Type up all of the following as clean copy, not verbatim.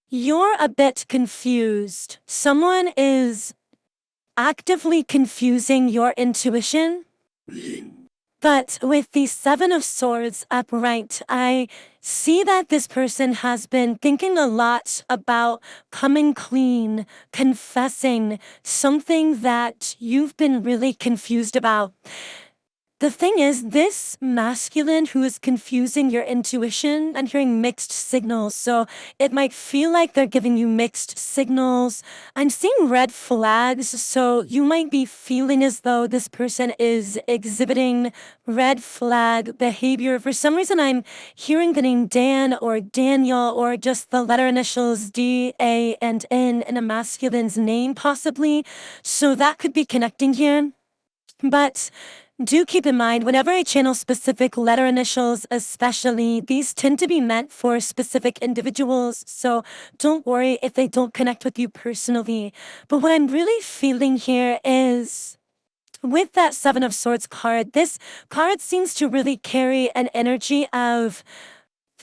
You're a bit confused. Someone is actively confusing your intuition. But with the Seven of Swords upright, I see that this person has been thinking a lot about coming clean, confessing something that you've been really confused about. The thing is, this masculine who is confusing your intuition, I'm hearing mixed signals. So it might feel like they're giving you mixed signals. I'm seeing red flags. So you might be feeling as though this person is exhibiting red flag behavior. For some reason, I'm hearing the name Dan or Daniel or just the letter initials D, A, and N in a masculine's name, possibly. So that could be connecting here. But do keep in mind, whenever I channel specific letter initials, especially, these tend to be meant for specific individuals. So don't worry if they don't connect with you personally. But what I'm really feeling here is, with that Seven of Swords card, this card seems to really carry an energy of,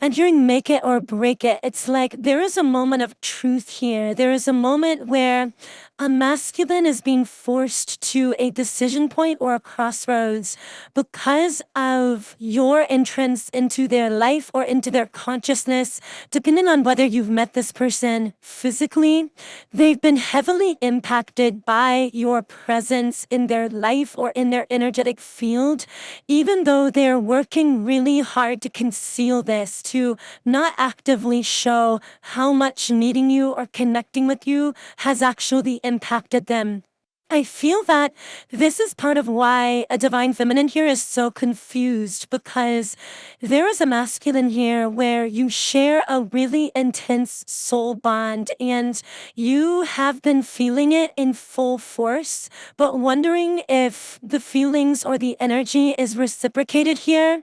and during make it or break it, it's like there is a moment of truth here. There is a moment where a masculine is being forced to a decision point or a crossroads because of your entrance into their life or into their consciousness. Depending on whether you've met this person physically, they've been heavily impacted by your presence in their life or in their energetic field, even though they're working really hard to conceal this, to not actively show how much meeting you or connecting with you has actually impacted them. I feel that this is part of why a divine feminine here is so confused, because there is a masculine here where you share a really intense soul bond and you have been feeling it in full force, but wondering if the feelings or the energy is reciprocated here.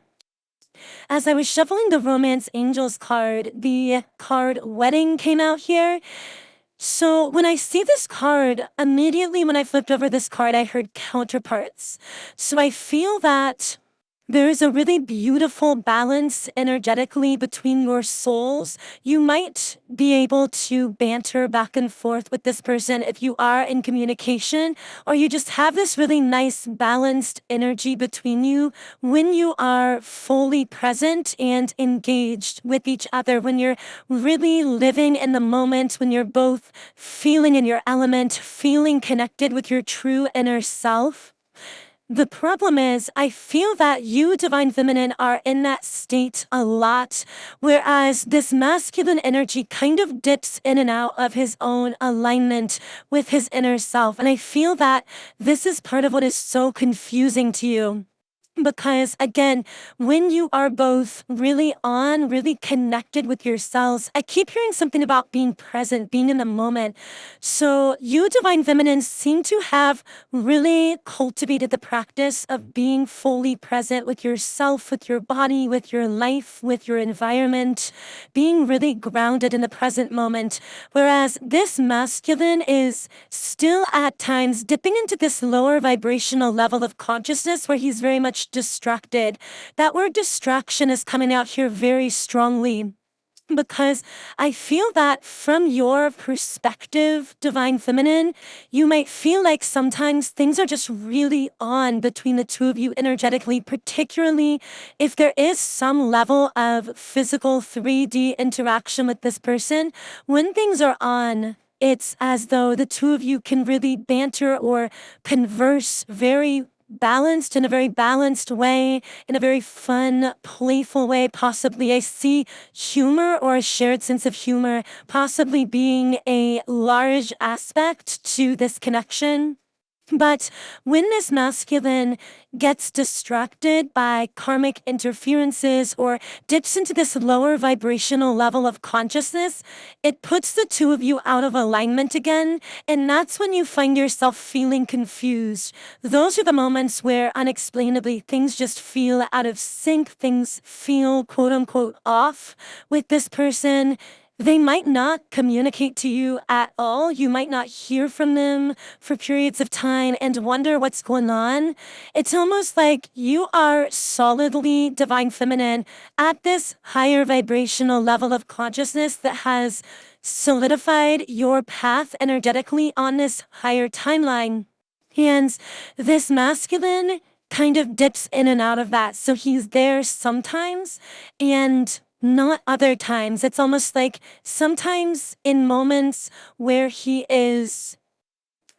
As I was shuffling the Romance Angels card, the card Wedding came out here. So when I see this card, immediately when I flipped over this card, I heard counterparts. So I feel that there is a really beautiful balance energetically between your souls. You might be able to banter back and forth with this person if you are in communication, or you just have this really nice balanced energy between you when you are fully present and engaged with each other, when you're really living in the moment, when you're both feeling in your element, feeling connected with your true inner self. The problem is, I feel that you, Divine Feminine, are in that state a lot, whereas this masculine energy kind of dips in and out of his own alignment with his inner self. And I feel that this is part of what is so confusing to you. Because again, when you are both really really connected with yourselves, I keep hearing something about being present, being in the moment. So you, Divine Feminine, seem to have really cultivated the practice of being fully present with yourself, with your body, with your life, with your environment, being really grounded in the present moment. Whereas this masculine is still at times dipping into this lower vibrational level of consciousness where he's very much distracted. That word distraction is coming out here very strongly, because I feel that from your perspective, Divine Feminine, you might feel like sometimes things are just really on between the two of you energetically, particularly if there is some level of physical 3D interaction with this person. When things are on, it's as though the two of you can really banter or converse very balanced, in a very balanced way, in a very fun, playful way, possibly. I see humor or a shared sense of humor possibly being a large aspect to this connection. But when this masculine gets distracted by karmic interferences or dips into this lower vibrational level of consciousness, it puts the two of you out of alignment again. And that's when you find yourself feeling confused. Those are the moments where unexplainably things just feel out of sync. Things feel quote unquote off with this person. They might not communicate to you at all. You might not hear from them for periods of time and wonder what's going on. It's almost like you are solidly Divine Feminine at this higher vibrational level of consciousness that has solidified your path energetically on this higher timeline. And this masculine kind of dips in and out of that. So he's there sometimes and not other times. It's almost like sometimes in moments where he is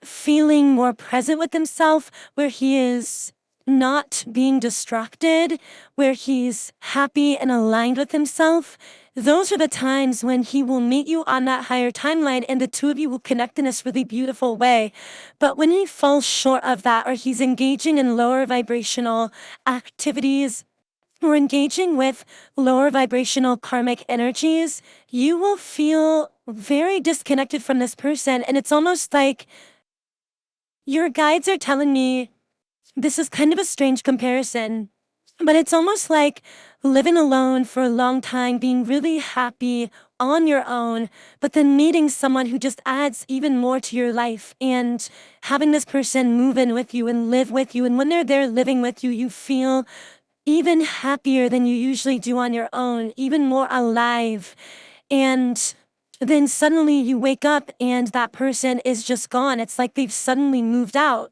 feeling more present with himself, where he is not being distracted, where he's happy and aligned with himself. Those are the times when he will meet you on that higher timeline and the two of you will connect in this really beautiful way. But when he falls short of that, or he's engaging in lower vibrational activities, or engaging with lower vibrational karmic energies, you will feel very disconnected from this person. And it's almost like your guides are telling me, this is kind of a strange comparison, but it's almost like living alone for a long time, being really happy on your own, but then meeting someone who just adds even more to your life and having this person move in with you and live with you. And when they're there living with you, you feel even happier than you usually do on your own, even more alive. And then suddenly you wake up and that person is just gone. It's like they've suddenly moved out.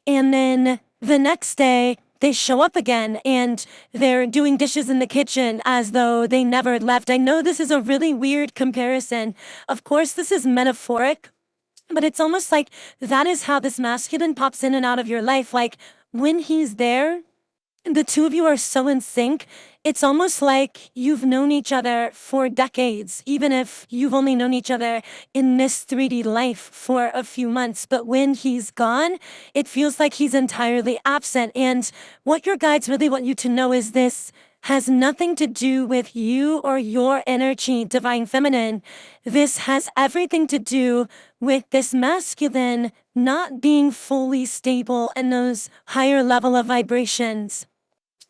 And then the next day they show up again and they're doing dishes in the kitchen as though they never left. I know this is a really weird comparison. Of course, this is metaphoric, but it's almost like that is how this masculine pops in and out of your life. Like when he's there, the two of you are so in sync. It's almost like you've known each other for decades, even if you've only known each other in this 3D life for a few months. But when he's gone, it feels like he's entirely absent. And what your guides really want you to know is this has nothing to do with you or your energy, divine feminine. This has everything to do with this masculine not being fully stable in those higher level of vibrations.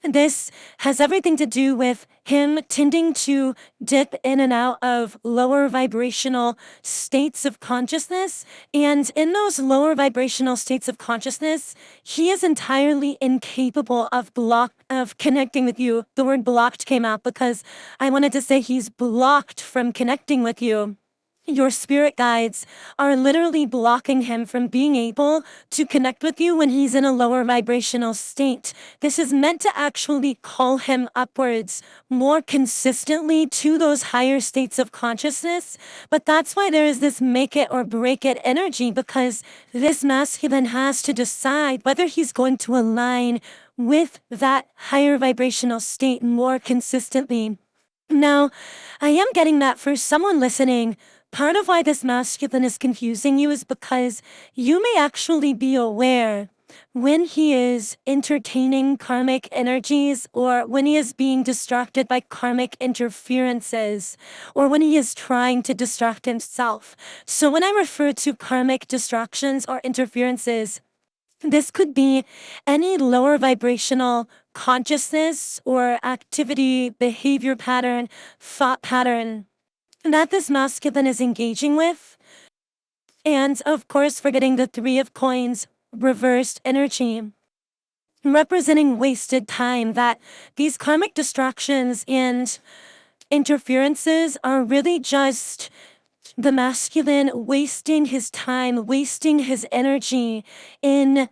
This has everything to do with him tending to dip in and out of lower vibrational states of consciousness. And in those lower vibrational states of consciousness, he is entirely incapable of connecting with you. The word blocked came out because I wanted to say he's blocked from connecting with you. Your spirit guides are literally blocking him from being able to connect with you when he's in a lower vibrational state. This is meant to actually call him upwards more consistently to those higher states of consciousness. But that's why there is this make it or break it energy, because this masculine has to decide whether he's going to align with that higher vibrational state more consistently. Now, I am getting that for someone listening, part of why this masculine is confusing you is because you may actually be aware when he is entertaining karmic energies, or when he is being distracted by karmic interferences, or when he is trying to distract himself. So when I refer to karmic distractions or interferences, this could be any lower vibrational consciousness or activity, behavior pattern, thought pattern that this masculine is engaging with. And of course, forgetting the Three of Coins, reversed energy, representing wasted time, that these karmic distractions and interferences are really just the masculine wasting his time, wasting his energy in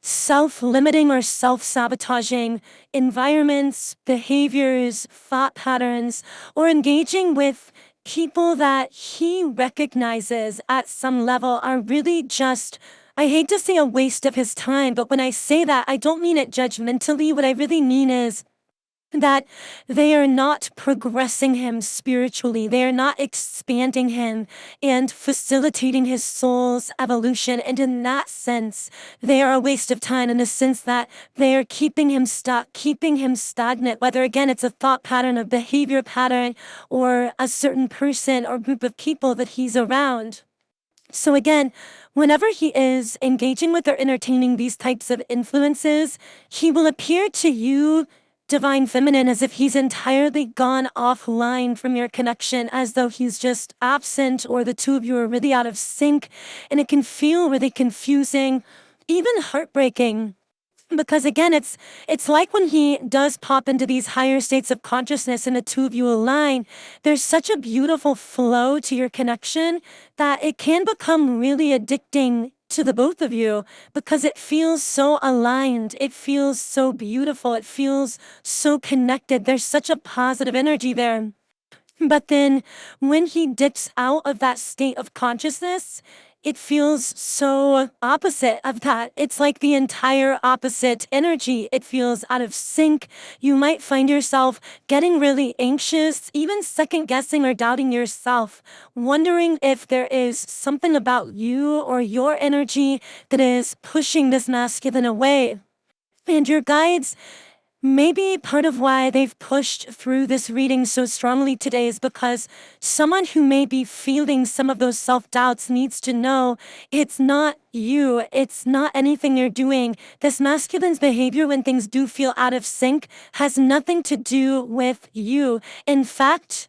self-limiting or self-sabotaging environments, behaviors, thought patterns, or engaging with people that he recognizes at some level are really just, I hate to say a waste of his time, but when I say that, I don't mean it judgmentally. What I really mean is that they are not progressing him spiritually. They are not expanding him and facilitating his soul's evolution. And in that sense, they are a waste of time, in the sense that they are keeping him stuck, keeping him stagnant, whether again it's a thought pattern, a behavior pattern, or a certain person or group of people that he's around. So again, whenever he is engaging with or entertaining these types of influences, he will appear to you, divine feminine, as if he's entirely gone offline from your connection, as though he's just absent, or the two of you are really out of sync. And it can feel really confusing, even heartbreaking. Because again, it's like when he does pop into these higher states of consciousness and the two of you align, there's such a beautiful flow to your connection that it can become really addicting to the both of you because it feels so aligned. It feels so beautiful. It feels so connected. There's such a positive energy there. But then when he dips out of that state of consciousness, it feels so opposite of that. It's like the entire opposite energy. It feels out of sync. You might find yourself getting really anxious, even second guessing or doubting yourself, wondering if there is something about you or your energy that is pushing this masculine away. And your guides, maybe part of why they've pushed through this reading so strongly today is because someone who may be feeling some of those self-doubts needs to know it's not you. It's not anything you're doing. This masculine's behavior when things do feel out of sync has nothing to do with you. In fact,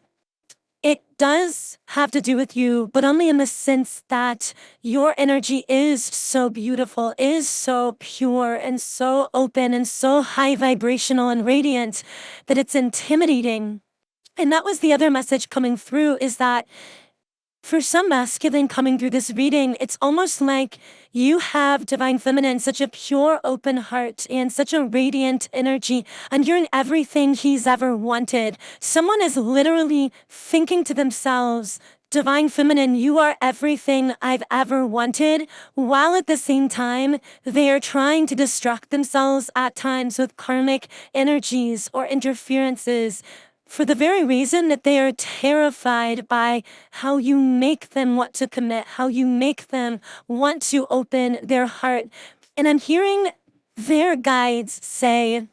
it does have to do with you, but only in the sense that your energy is so beautiful, is so pure and so open and so high vibrational and radiant that it's intimidating. And that was the other message coming through, is that for some masculine coming through this reading, it's almost like you have divine feminine, such a pure, open heart and such a radiant energy, and you're in everything he's ever wanted. Someone is literally thinking to themselves, divine feminine, you are everything I've ever wanted, while at the same time, they are trying to distract themselves at times with karmic energies or interferences, for the very reason that they are terrified by how you make them want to commit, how you make them want to open their heart. And I'm hearing their guides say,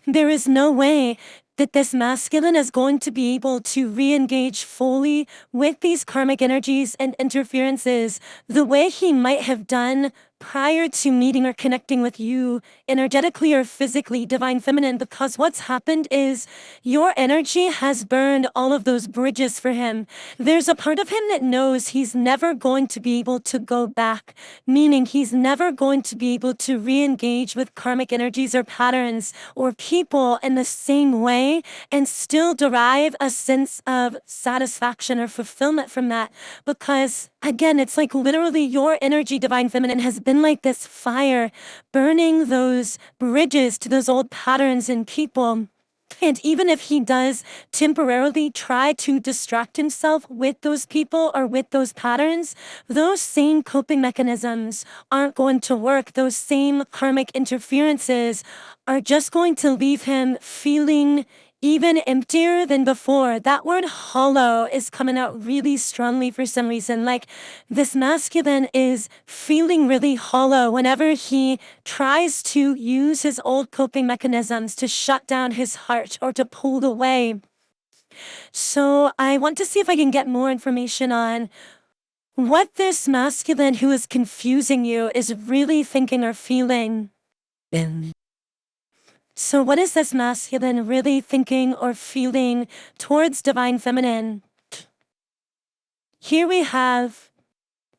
there is no way that this masculine is going to be able to re-engage fully with these karmic energies and interferences the way he might have done prior to meeting or connecting with you energetically or physically, divine feminine, because what's happened is your energy has burned all of those bridges for him. There's a part of him that knows he's never going to be able to go back, meaning he's never going to be able to re-engage with karmic energies or patterns or people in the same way and still derive a sense of satisfaction or fulfillment from that. Because again, it's like literally your energy, divine feminine, has been like this fire burning those bridges to those old patterns in people. And even if he does temporarily try to distract himself with those people or with those patterns, those same coping mechanisms aren't going to work. Those same karmic interferences are just going to leave him feeling even emptier than before. That word hollow is coming out really strongly for some reason. Like this masculine is feeling really hollow whenever he tries to use his old coping mechanisms to shut down his heart or to pull away. So I want to see if I can get more information on what this masculine who is confusing you is really thinking or feeling. So what is this masculine really thinking or feeling towards divine feminine? Here we have,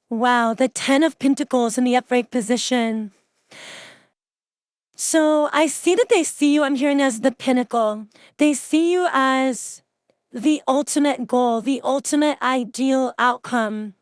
wow, the 10 of Pentacles in the upright position. So I see that they see you, I'm hearing, as the pinnacle. They see you as the ultimate goal, the ultimate ideal outcome.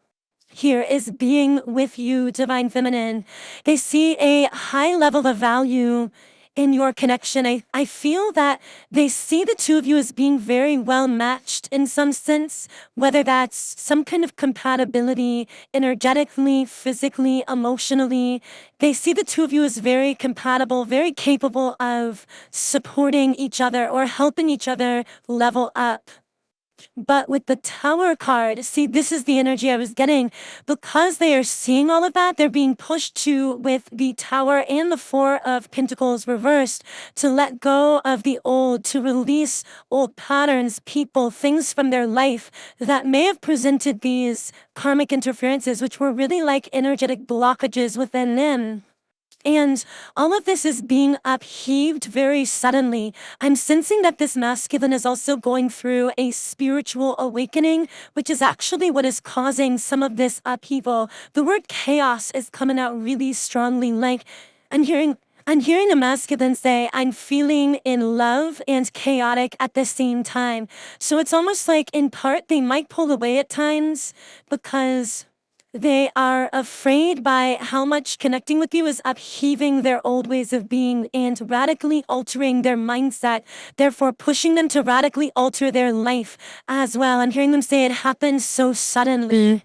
Here is being with you, divine feminine. They see a high level of value in your connection. I feel that they see the two of you as being very well matched in some sense, whether that's some kind of compatibility energetically, physically, emotionally. They see the two of you as very compatible, very capable of supporting each other or helping each other level up. But with the Tower card, see, this is the energy I was getting. Because they are seeing all of that, they're being pushed to, with the Tower and the Four of Pentacles reversed, to let go of the old, to release old patterns, people, things from their life that may have presented these karmic interferences, which were really like energetic blockages within them. And all of this is being upheaved very suddenly. I'm sensing that this masculine is also going through a spiritual awakening, which is actually what is causing some of this upheaval. The word chaos is coming out really strongly. Like, I'm hearing I'm hearing a masculine say, I'm feeling in love and chaotic at the same time. So it's almost like in part they might pull away at times because they are afraid by how much connecting with you is upheaving their old ways of being and radically altering their mindset, therefore pushing them to radically alter their life as well. I'm hearing them say it happened so suddenly.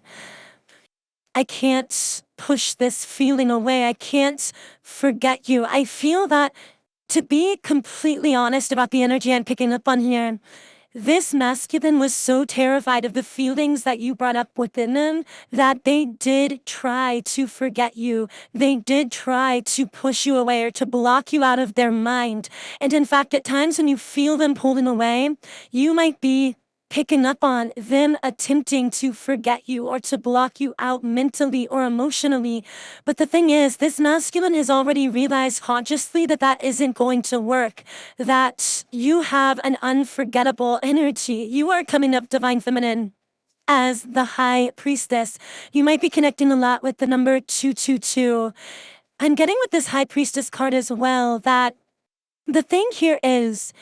I can't push this feeling away. I can't forget you. I feel that, to be completely honest about the energy I'm picking up on here, this masculine was so terrified of the feelings that you brought up within them that they did try to forget you. They did try to push you away or to block you out of their mind. And in fact, at times when you feel them pulling away, you might be picking up on them attempting to forget you or to block you out mentally or emotionally. But the thing is, this masculine has already realized consciously that that isn't going to work, that you have an unforgettable energy. You are coming up divine feminine as the high priestess. You might be connecting a lot with the number 222. I'm getting with this high priestess card as well that the thing here is,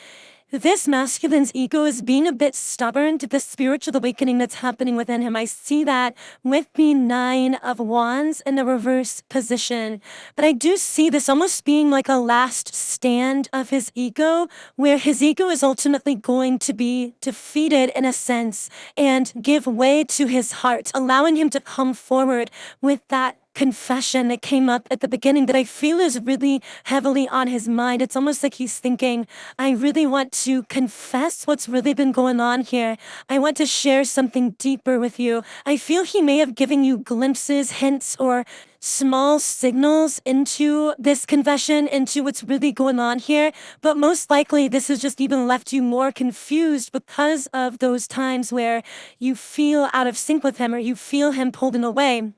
this masculine's ego is being a bit stubborn to the spiritual awakening that's happening within him. I see that with the 9 of Wands in the reverse position. But I do see this almost being like a last stand of his ego, where his ego is ultimately going to be defeated in a sense and give way to his heart, allowing him to come forward with that confession that came up at the beginning that I feel is really heavily on his mind. It's almost like he's thinking, I really want to confess what's really been going on here. I want to share something deeper with you. I feel he may have given you glimpses, hints, or small signals into this confession, into what's really going on here. But most likely this has just even left you more confused because of those times where you feel out of sync with him or you feel him pulling away.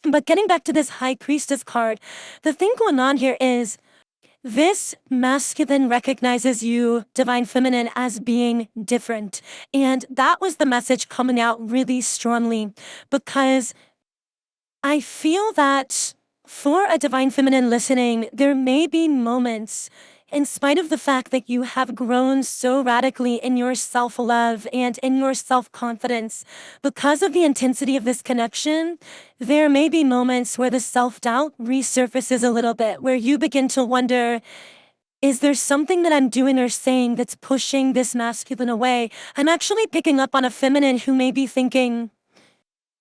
But getting back to this high priestess card, the thing going on here is this masculine recognizes you, divine feminine, as being different. And that was the message coming out really strongly, because I feel that for a divine feminine listening, there may be moments, in spite of the fact that you have grown so radically in your self-love and in your self-confidence, because of the intensity of this connection, there may be moments where the self-doubt resurfaces a little bit, where you begin to wonder, is there something that I'm doing or saying that's pushing this masculine away? I'm actually picking up on a feminine who may be thinking,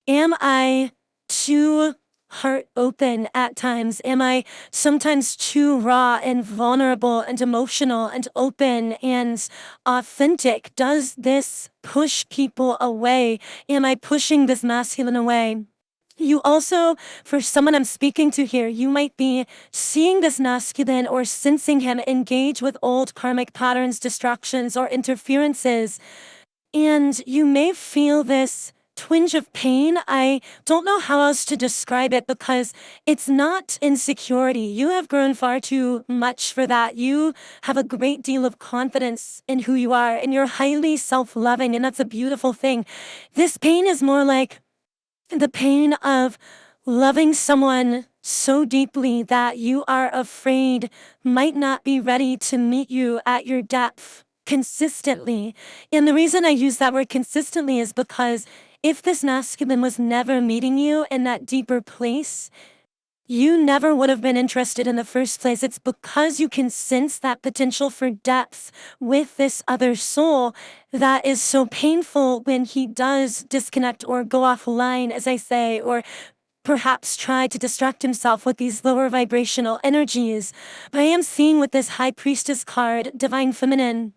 am I too heart open at times? Am I sometimes too raw and vulnerable and emotional and open and authentic? Does this push people away? Am I pushing this masculine away? You also, for someone I'm speaking to here, you might be seeing this masculine or sensing him engage with old karmic patterns, distractions, or interferences. And you may feel this twinge of pain. I don't know how else to describe it, because it's not insecurity. You have grown far too much for that. You have a great deal of confidence in who you are, and you're highly self-loving, and that's a beautiful thing. This pain is more like the pain of loving someone so deeply that you are afraid might not be ready to meet you at your depth consistently. And the reason I use that word consistently is because if this masculine was never meeting you in that deeper place, you never would have been interested in the first place. It's because you can sense that potential for depth with this other soul that is so painful when he does disconnect or go offline, as I say, or perhaps try to distract himself with these lower vibrational energies. But I am seeing with this high priestess card, divine feminine,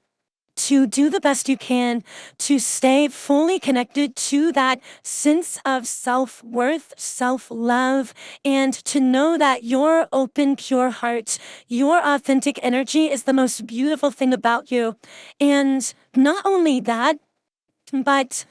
to do the best you can to stay fully connected to that sense of self-worth, self-love, and to know that your open, pure heart, your authentic energy is the most beautiful thing about you. And not only that, but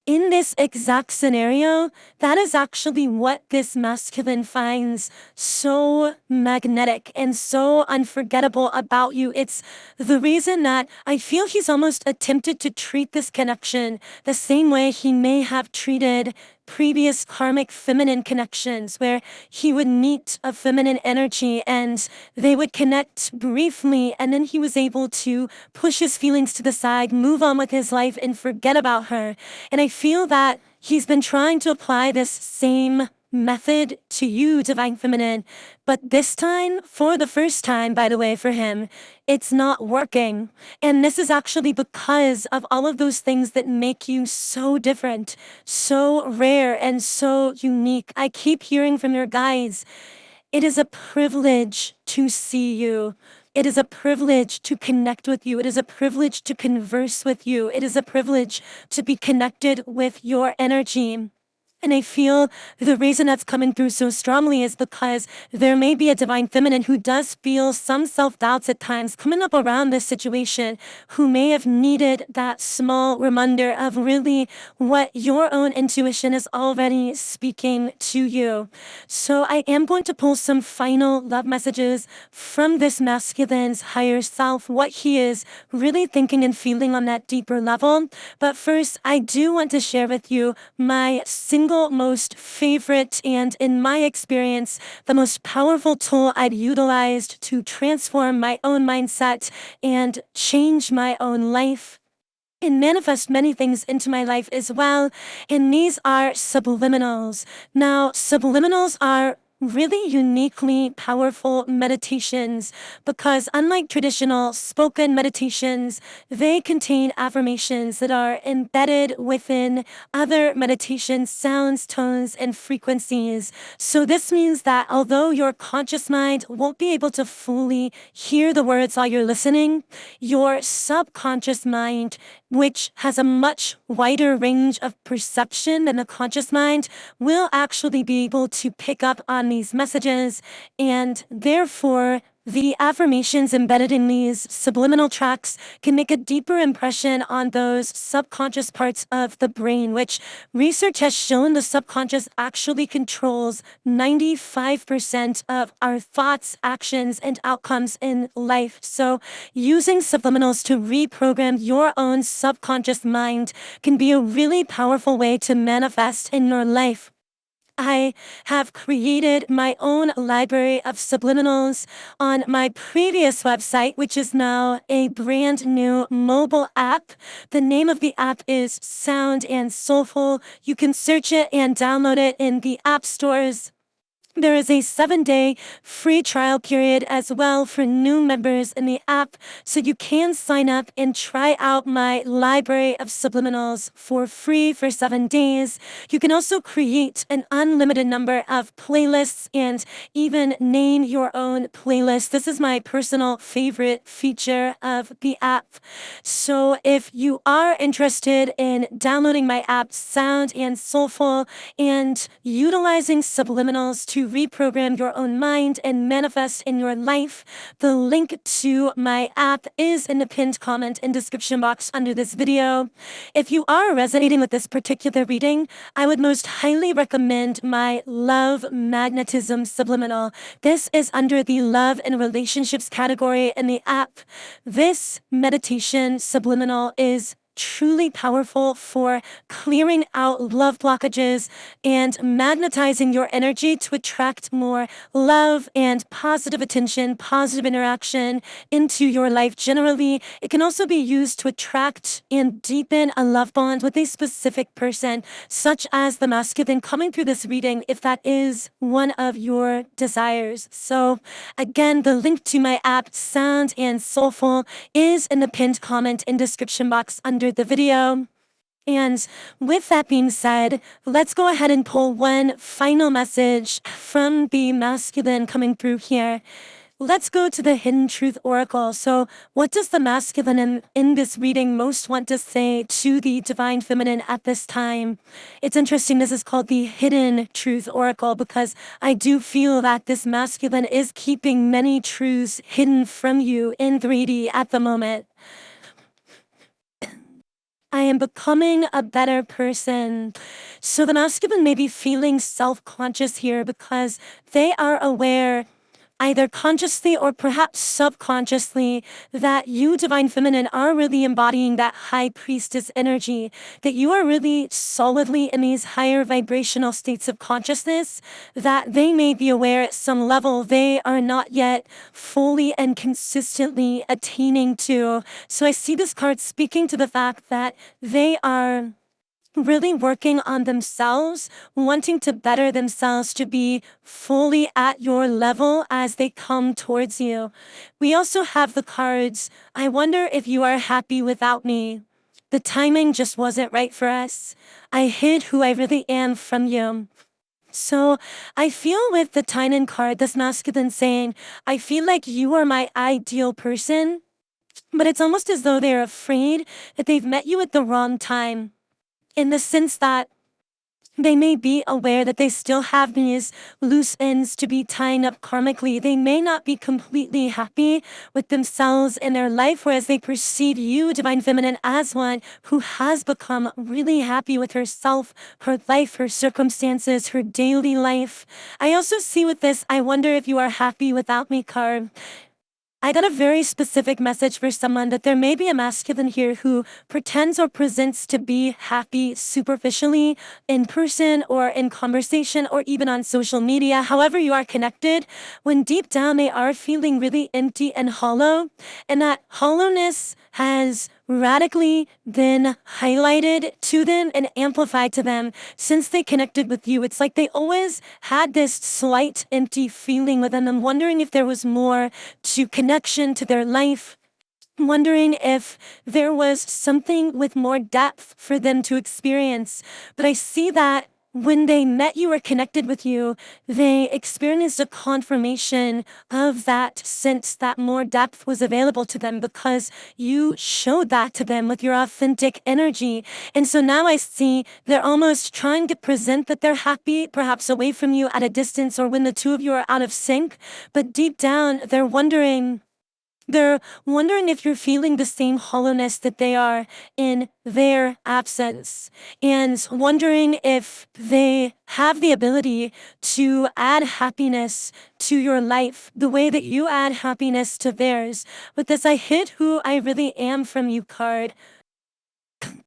in this exact scenario, that is actually what this masculine finds so magnetic and so unforgettable about you. It's the reason that I feel he's almost attempted to treat this connection the same way he may have treated previous karmic feminine connections where he would meet a feminine energy and they would connect briefly, and then he was able to push his feelings to the side, move on with his life, and forget about her. And I feel that he's been trying to apply this same method to you, Divine Feminine. But this time, for the first time, by the way, for him, it's not working. And this is actually because of all of those things that make you so different, so rare, and so unique. I keep hearing from your guides, it is a privilege to see you. It is a privilege to connect with you. It is a privilege to converse with you. It is a privilege to be connected with your energy. And I feel the reason that's coming through so strongly is because there may be a Divine Feminine who does feel some self-doubts at times coming up around this situation, who may have needed that small reminder of really what your own intuition is already speaking to you. So I am going to pull some final love messages from this masculine's higher self, what he is really thinking and feeling on that deeper level. But first, I do want to share with you my single most favorite and, in my experience, the most powerful tool I'd utilized to transform my own mindset and change my own life and manifest many things into my life as well. And these are subliminals. Now, subliminals are really uniquely powerful meditations because, unlike traditional spoken meditations, they contain affirmations that are embedded within other meditation sounds, tones, and frequencies. So this means that although your conscious mind won't be able to fully hear the words while you're listening, your subconscious mind, which has a much wider range of perception than the conscious mind, will actually be able to pick up on these messages, and therefore the affirmations embedded in these subliminal tracks can make a deeper impression on those subconscious parts of the brain, which research has shown the subconscious actually controls 95% of our thoughts, actions, and outcomes in life. So using subliminals to reprogram your own subconscious mind can be a really powerful way to manifest in your life. I have created my own library of subliminals on my previous website, which is now a brand new mobile app. The name of the app is Sound and Soulful. You can search it and download it in the app stores. There is a 7-day free trial period as well for new members in the app, so you can sign up and try out my library of subliminals for free for 7 days. You can also create an unlimited number of playlists and even name your own playlist. This is my personal favorite feature of the app. So if you are interested in downloading my app, Sound and Soulful, and utilizing subliminals to reprogram your own mind and manifest in your life, the link to my app is in the pinned comment and description box under this video. If you are resonating with this particular reading, I would most highly recommend my Love Magnetism Subliminal. This is under the Love and Relationships category in the app. This meditation subliminal is truly powerful for clearing out love blockages and magnetizing your energy to attract more love and positive attention, positive interaction into your life generally. It can also be used to attract and deepen a love bond with a specific person, such as the masculine coming through this reading, if that is one of your desires. So again, the link to my app, Sound and Soulful, is in the pinned comment and description box under the video. And with that being said, let's go ahead and pull one final message from the masculine coming through here. Let's go to the Hidden Truth Oracle. So what does the masculine in this reading most want to say to the Divine Feminine at this time? It's interesting, this is called the Hidden Truth Oracle because I do feel that this masculine is keeping many truths hidden from you in 3D at the moment. I am becoming a better person. So the masculine may be feeling self-conscious here because they are aware either consciously or perhaps subconsciously, that you, Divine Feminine, are really embodying that high priestess energy, that you are really solidly in these higher vibrational states of consciousness, that they may be aware at some level they are not yet fully and consistently attaining to. So I see this card speaking to the fact that they are really working on themselves, wanting to better themselves to be fully at your level as they come towards you. We also have the cards, I wonder if you are happy without me. The timing just wasn't right for us. I hid who I really am from you. So I feel with the Tynan card, this masculine saying, I feel like you are my ideal person, but it's almost as though they're afraid that they've met you at the wrong time, in the sense that they may be aware that they still have these loose ends to be tying up karmically. They may not be completely happy with themselves in their life, whereas they perceive you, Divine Feminine, as one who has become really happy with herself, her life, her circumstances, her daily life. I also see with this, I wonder if you are happy without me card. I got a very specific message for someone that there may be a masculine here who pretends or presents to be happy superficially in person or in conversation or even on social media, however you are connected, when deep down they are feeling really empty and hollow. And that hollowness has radically been highlighted to them and amplified to them since they connected with you. It's like they always had this slight empty feeling within them, wondering if there was more to connection to their life, wondering if there was something with more depth for them to experience. But I see that when they met you or connected with you, they experienced a confirmation of that sense that more depth was available to them because you showed that to them with your authentic energy. And so now I see they're almost trying to present that they're happy, perhaps away from you at a distance or when the two of you are out of sync. But deep down, they're wondering if you're feeling the same hollowness that they are in their absence, and wondering if they have the ability to add happiness to your life the way that you add happiness to theirs. With this I hid who I really am from you card,